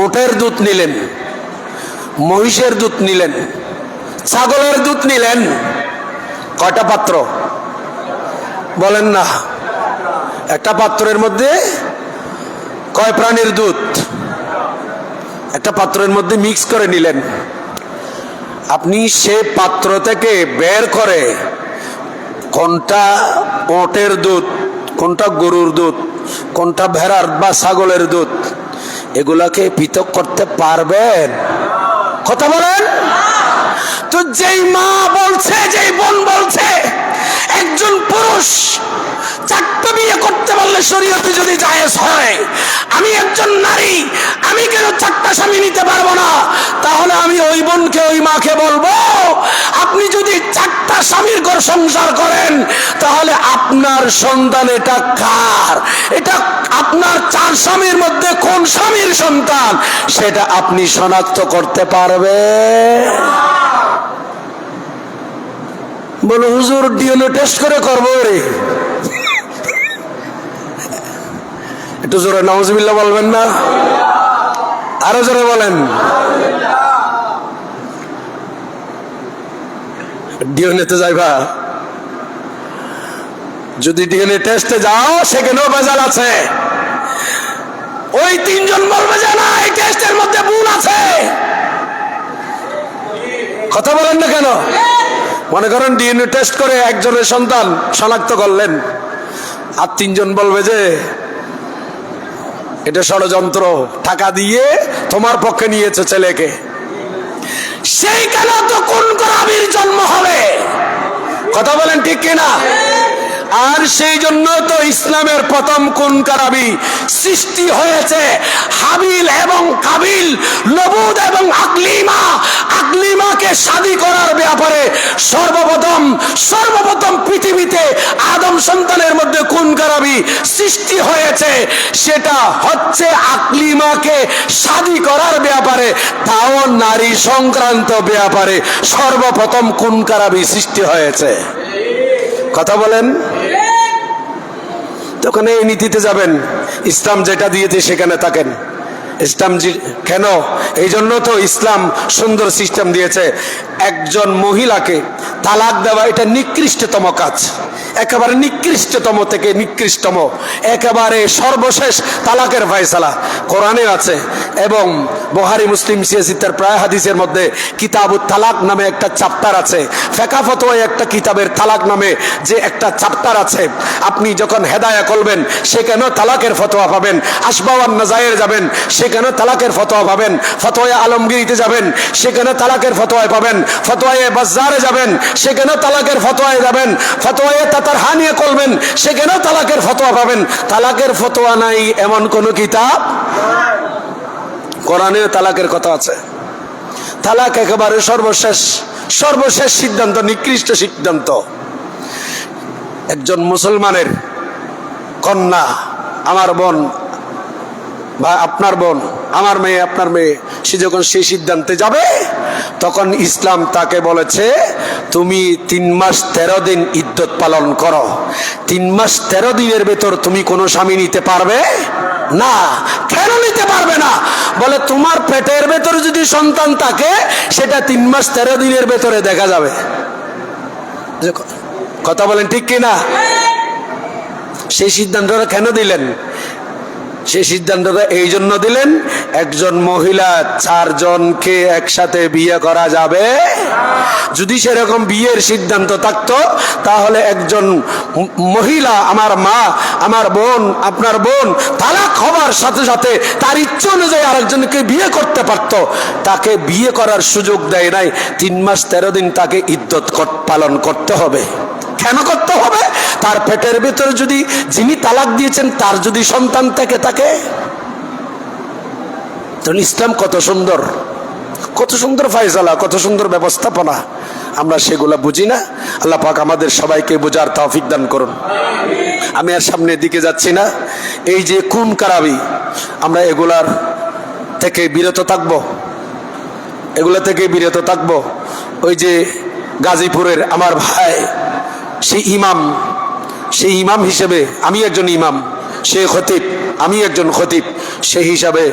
উটের দুধ নিলেন, মহিষের দুধ নিলেন, ছাগলের দুধ নিলেন, কয়টা পাত্র বলেন না? একটা পাত্রের মধ্যে কয় প্রাণীর দুধ? একটা পাত্রের মধ্যে মিক্স করে নিলেন। আপনি সে পাত্র থেকে বের করে কোনটা ওটের দুধ, কোনটা গরুর দুধ, কোনটা ভেড়ার বা ছাগলের দুধ, এগুলাকে পৃথক করতে পারবেন? কথা বলেন। তো যেই মা বলছে, যেই বোন বলছে একজন পুরুষ 4টা বিয়ে করতে পারলে শরীয়তে যদি জায়েজ হয়, আমি একজন নারী, আমি কেন 4টা স্বামী নিতে পারবো না? তাহলে আমি ওই বোনকে, ওই মাকে বলবো, আপনি যদি 4টা স্বামীর ঘর সংসার করেন, তাহলে আপনার সন্তান এটা কার? এটা আপনার 4 স্বামীর মধ্যে কোন স্বামীর সন্তান, সেটা আপনি শনাক্ত করতে পারবেন? বলো হুজুর ডিএনএ টেস্ট করে করবো রে। একটু জোরে নাউজুবিল্লাহ বলবেন না? আরো জোরে বলেন। ডিএনএ তে যাইবা? যদি ডিএনএ টেস্টে যাও, সেখানেও ভেজাল আছে। ওই 3 জন বলবে যে না, এই টেস্টের মধ্যে ভুল আছে। কথা বলেন না কেন? মনে করেন ডিএনএ টেস্ট করে একজনের সন্তান শনাক্ত করলেন, আর 3 জন বলবে যে এটা ষড়যন্ত্র, টাকা দিয়ে তোমার পক্ষে নিয়েছে ছেলেকে। সেইখানে তো কোন করাবির জন্ম হবে? কথা বলেন ঠিক কিনা? আর সেই জন্য তো ইসলামের প্রথম কোন কারাবি সৃষ্টি হয়েছে, হাবিল এবং কাবিল, লবুদ এবং আকলিমাকে শাদী করার ব্যাপারে সর্বপ্রথম পৃথিবীতে আদম সন্তানের মধ্যে কোন কারাবি সৃষ্টি হয়েছে, সেটা হচ্ছে আকলিমাকে শাদী করার ব্যাপারে, তাও নারী সংক্রান্ত ব্যাপারে সর্বপ্রথম কোন কারাবি সৃষ্টি হয়েছে। কথা বলেন। তখন এই নীতিতে যাবেন, ইসলাম যেটা দিয়েছে সেখানে থাকেন। ইসলাম কেন? এই জন্য তো ইসলাম সুন্দর সিস্টেম দিয়েছে। একজন মহিলাকে তালাক দেওয়া এটা নিকৃষ্টতম কাজ, একেবারে নিকৃষ্টতম থেকে নিকৃষ্টতম, একেবারে সর্বশেষ তালাকের ফয়সালা কোরআনে আছে। এবং বুখারী মুসলিম সিয়াসিতের প্রায় হাদিসের মধ্যে কিতাবুত তালাক নামে একটা চ্যাপ্টার আছে। ফিকহ ফতোয়ায় একটা কিতাবের তালাক নামে যে একটা চ্যাপ্টার আছে, আপনি যখন হেদায়া করবেন সেখানেও তালাকের ফতোয়া পাবেন। আসবাওয়ান নাজায়ের যাবেন, সেখানে তালাকের ফতোয়া পাবেন। ফতোয়া আলমগীরিতে যাবেন, সেখানে তালাকের ফতোয়া পাবেন। ফতোয়া বাজারে যাবেন, সেখানে তালাকের ফতোয়া যাবেন। ফতোয়া তাতারহানিয়া করবেন, সেখানেও তালাকের ফতোয়া পাবেন। তালাকের ফতোয়া নাই এমন কোন কিতাব কোরআনেও তালাকের কথা আছে। তালাক একেবারে সর্বশেষ সিদ্ধান্ত, নিকৃষ্ট সিদ্ধান্ত। একজন মুসলমানের কন্যা, আমার বোন বা আপনার বোন, আমার মেয়ে, আপনার মেয়ে, সে যখন সেই সিদ্ধান্তে যাবে, তখন ইসলাম তাকে বলেছে তুমি 3 মাস 13 দিন ইদ্যত পালন করো। 3 মাস 13 দিনের ভেতর তুমি কোনো স্বামী নিতে পারবে না। কেন নিতে পারবে না? বলে তোমার পেটের ভেতরে যদি সন্তান থাকে, সেটা 3 মাস 13 দিনের ভেতরে দেখা যাবে। কথা বলেন ঠিক কিনা? সেই সিদ্ধান্তটা কেন দিলেন? সেই সিদ্ধান্তটা এই জন্য দিলেন, একজন মহিলা 4 জনকে একসাথে বিয়ে করা যাবে। যদি সেরকম বিয়ের সিদ্ধান্ত থাকতো, তাহলে একজন মহিলা, আমার মা, আমার বোন, আপনার বোন, তালাক হবার সাথে সাথে তার ইচ্ছা অনুযায়ী আরেকজনকে বিয়ে করতে পারত। তাকে বিয়ে করার সুযোগ দেয় নাই। 3 মাস 13 দিন তাকে ইদ্যত পালন করতে হবে। কেন করতে হবে? তার পেটের ভিতরে যদি যিনি তালাক দিয়েছেন তার যদি সন্তান থেকে থাকে। তখন ইসলাম কত সুন্দর, কত সুন্দর ফায়সালা, কত সুন্দর ব্যবস্থাপনা। আমরা সেগুলা বুঝি না। আল্লাহ পাক আমাদের সবাইকে বোঝার তৌফিক দান করুন। আমি আর সামনের দিকে যাচ্ছি না। এই যে খুন খারাপি, আমরা এগুলার থেকে বিরত থাকবো, এগুলা থেকে বিরত থাকবো। ওই যে গাজীপুরের আমার ভাই, সেই ইমাম হিসেবে আমি একজন ইমাম, সে খতিব, আমি একজন খতিব, সেই হিসাবে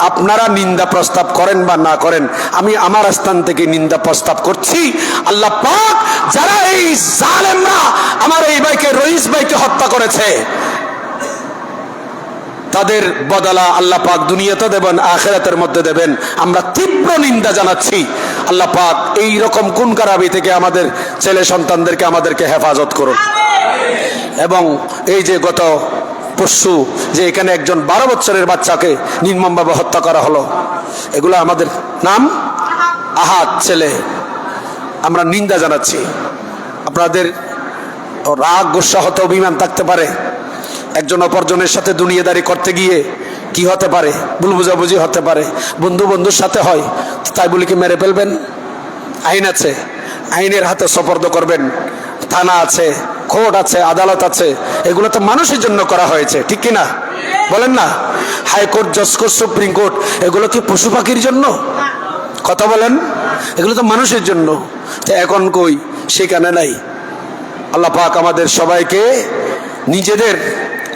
আপনারা নিন্দা প্রস্তাব করেন বা না করেন, আমি আমার স্থান থেকে নিন্দা প্রস্তাব করছি। আল্লাহ পাক যারা এই জালেমরা আমার এই ভাইকে, রইস ভাইকে হত্যা করেছে, তাদের বদলা আল্লাহ পাক দুনিয়াতে দেবেন, আখিরাতের মধ্যে দেবেন। আমরা তীব্র নিন্দা জানাচ্ছি। আল্লাহ পাক এই রকম খুন খারাপি থেকে আমাদের ছেলে সন্তানদেরকে, আমাদেরকে হেফাজত করুন। এবং এই যে গত পরশু যে এখানে একজন 12 বছরের বাচ্চাকে নির্মমভাবে হত্যা করা হলো, এগুলো আমাদের নাম আহাদ ছেলে, আমরা নিন্দা জানাচ্ছি। আপনাদের রাগ, গোসা হতে অভিমান থাকতে পারে, একজন অপরজনের সাথে দুনিয়াদারি করতে গিয়ে কি হতে পারে, ভুল বুঝাবুঝি হতে পারে, বন্ধু বন্ধুর সাথে হয়, তাই বলে কি মেরে ফেলবেন? আইন আছে, আইনের হাতে সোপর্দ করবেন। থানা আছে, কোর্ট আছে, আদালত আছে, এগুলো তো মানুষের জন্য করা হয়েছে, ঠিক কিনা বলেন না? হাইকোর্ট, জজ কোর্ট, সুপ্রিম কোর্ট, এগুলো কি পশু পাখির জন্য? কথা বলেন, এগুলো তো মানুষের জন্য। তো এখন কই সেখানে নাই। আল্লাহ পাক আমাদের সবাইকে নিজেদের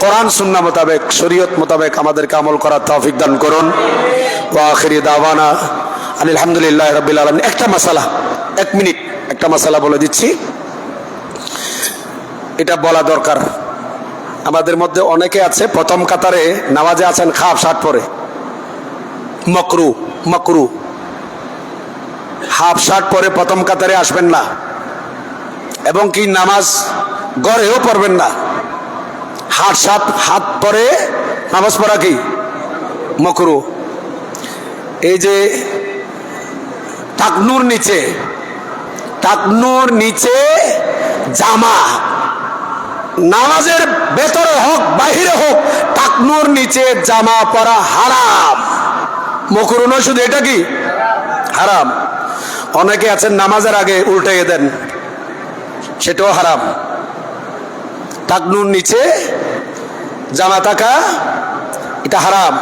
কোরআন সুন্নাহ মোতাবেক, শরীয়ত মোতাবেক আমাদেরকে আমল করার তৌফিক দান করুন। ওয়া আখিরি দাওয়ানা আলহামদুলিল্লাহি রাব্বিল আলামিন। একটা মাসালা, 1 মিনিট একটা মাসালা বলে দিচ্ছি, এটা বলা দরকার। আমাদের মধ্যে অনেকে আছে প্রথম কাতারে নামাজে আছেন, খাপ শার্ট পরে, মকরু হাফ শার্ট পরে প্রথম কাতারে আসবেন না, এবং কি নামাজ গড়েও পড়বেন না। হাত পরে নামাজ পড়া কি মকরু। এই যে টাকনুর নিচে জামা, নামাজের ভেতরে হোক বাহিরে হোক, টাকনুর নিচে জামা পরা হারাম। মকরু নয় শুধু, এটা কি হারাম। অনেকে আছেন নামাজের আগে উল্টে দেন, সেটাও হারাম। টাকনুর নিচে জামা থাকা এটা হারাম।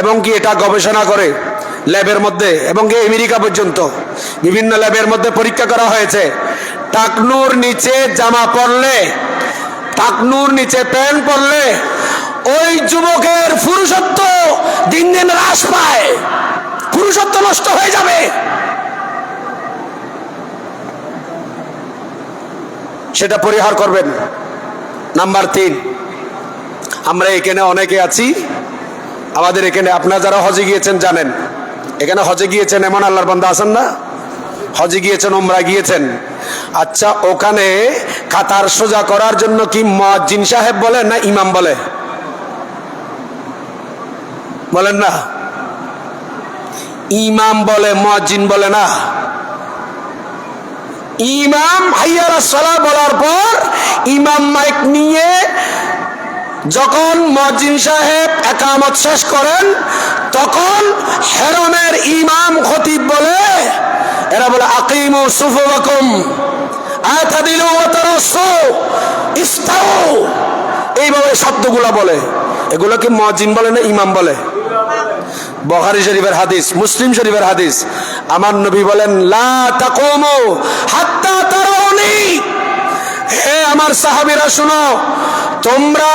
এবং কি এটা গবেষণা করে ল্যাবের মধ্যে, এবং কি আমেরিকা পর্যন্ত বিভিন্ন ল্যাবের মধ্যে পরীক্ষা করা হয়েছে, টাকনুর নিচে জামা পরলে, টাকনুর নিচে প্যান্ট পরলে ওই যুবকের পুরুষত্ব দিন দিন হ্রাস পায়, পুরুষত্ব নষ্ট হয়ে যাবে। সেটা পরিহার করবেন। নাম্বার 3, আমরা এখানে অনেকে আছি, আমাদের এখানে আপনারা যারা হজে গিয়েছেন জানেন, এখানে হজে গিয়েছেন এমন আল্লাহর বান্দা আছেন না? হজে গিয়েছেন, উমরা গিয়েছেন। আচ্ছা, ওখানে কাতার সোজা করার জন্য কি মুয়াজ্জিন সাহেব বলে না ইমাম বলে? বলেন না? ইমাম বলে, মুয়াজ্জিন বলে না। ইমাম হাইয়া আলাস সালাহ বলার পর ইমাম মাইক নিয়ে যখন মুয়াজ্জিন সাহেব ইকামত শেষ করেন তখন হেরমের ইমাম খতিব বলে, এরা বলে আকিমু সুফুওয়াকুম আতাদিলু ওয়া তারাসসু ইস্তাউ, এইভাবে শব্দগুলো বলে। এগুলো কি মুয়াজ্জিন বলে না ইমাম বলে? বুখারী শরীফের হাদিস, মুসলিম শরীফের হাদিস। আমার নবী বলেন লা তাকুমু হাত্তা তারাউনি, হে আমার সাহাবীরা শুনো, তোমরা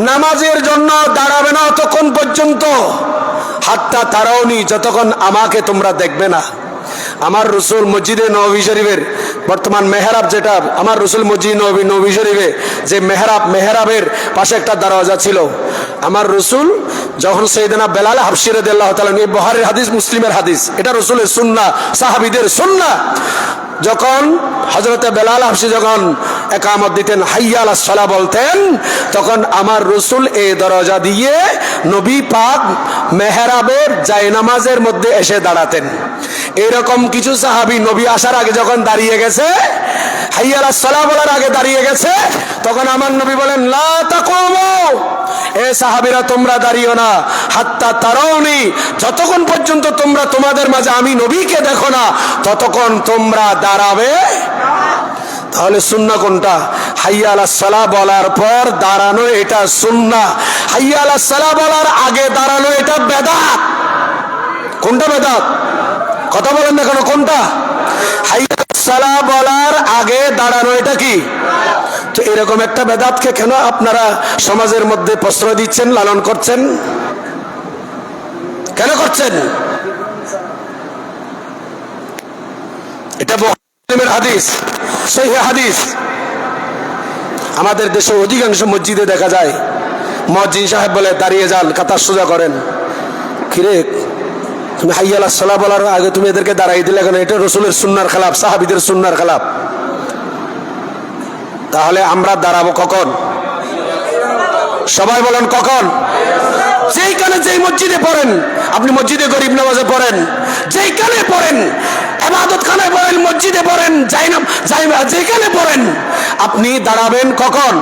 নামাজের জন্য দাঁড়াবে না ততক্ষণ পর্যন্ত, হাত্তা তারাউনি, যতক্ষণ আমাকে তোমরা দেখবে না। আমার রসুল মসজিদে নববী শরীফের বর্তমান মেহরাব, যেটা আমার রসুল মসজিদ নববী শরীফে যে মেহরাবের পাশে একটা দরজা ছিল, আমার রসুল যখন সাইয়েদনা বেলাল হাবশী রাদিয়াল্লাহু তাআলা, এই বুখারীর হাদিস, মুসলিমের হাদিস, এটা রসুলের সুন্নাহ, সাহাবীদের সুন্নাহ, যখন হযরতে বেলাল হাবশী যখন ইকামত দিতেন, হাইয়া আলাস সালাহ বলতেন, তখন আমার রসুল এই দরজা দিয়ে নবী পাক মেহরাবের জায়নামাজের মধ্যে এসে দাঁড়াতেন। এরকম কিছু সাহাবী নবী আসার আগে যখন দাঁড়িয়ে গেছে, হাইয়া আলাস সালাহ বলার আগে দাঁড়িয়ে গেছে, তখন আমার নবী বলেন লা তাকুমু, এ সাহাবীরা তোমরা দাঁড়িও না, হাত্তা তারাউনি, যতক্ষণ পর্যন্ত তোমরা তোমাদের মাঝে আমি নবীকে দেখো না ততক্ষণ তোমরা দাঁড়াবে। তাহলে সুন্নাহ কোনটা? হাইয়া আলাস সালাহ বলার পর দাঁড়ানো, এটা সুন্নাহ। হাইয়া আলাস সালাহ বলার আগে দাঁড়ানো, এটা বেদাত। কোনটা বেদাত? কথা বলেন না কেন, কোনটা? হাইয়া আলাস সালাহ বলার আগে দাঁড়ানো, এটা কি? তো এরকম একটা বেদাতকে কেন আপনারা সমাজের মধ্যে প্রশ্রয় দিচ্ছেন, লালন করছেন? কেন করছেন? এটা বুখারীর হাদিস, সহিহ হাদিস। আমাদের দেশে অধিকাংশ মসজিদে দেখা যায় মুয়াজ্জিন সাহেব বলে দাঁড়িয়ে যান, কাতার সোজা করেন। কিরে, তুমি হাইয়া আলাস সালাহ বলার আগে তুমি এদেরকে দাঁড়াই দিলে কেন? এটা রাসূলের সুন্নাহর খেলাফ, সাহাবীদের সুন্নাহর খেলাফ। তাহলে আমরা দাঁড়াবো কখন? সবাই বলেন কখন? যেইখানে যেই মসজিদে পড়েন, আপনি মসজিদে গরিব নামাজে পড়েন, যেইখানে পড়েন, ইবাদত খানায় পড়েন, মসজিদে পড়েন, যেখানে পড়েন, আপনি দাঁড়াবেন কখন?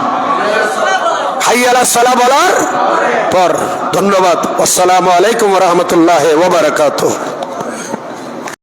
হাইয়া আলাস সালাহ বলার পর। ধন্যবাদ। আসসালামু আলাইকুম ওয়া রাহমাতুল্লাহি ওয়া বারাকাতুহু।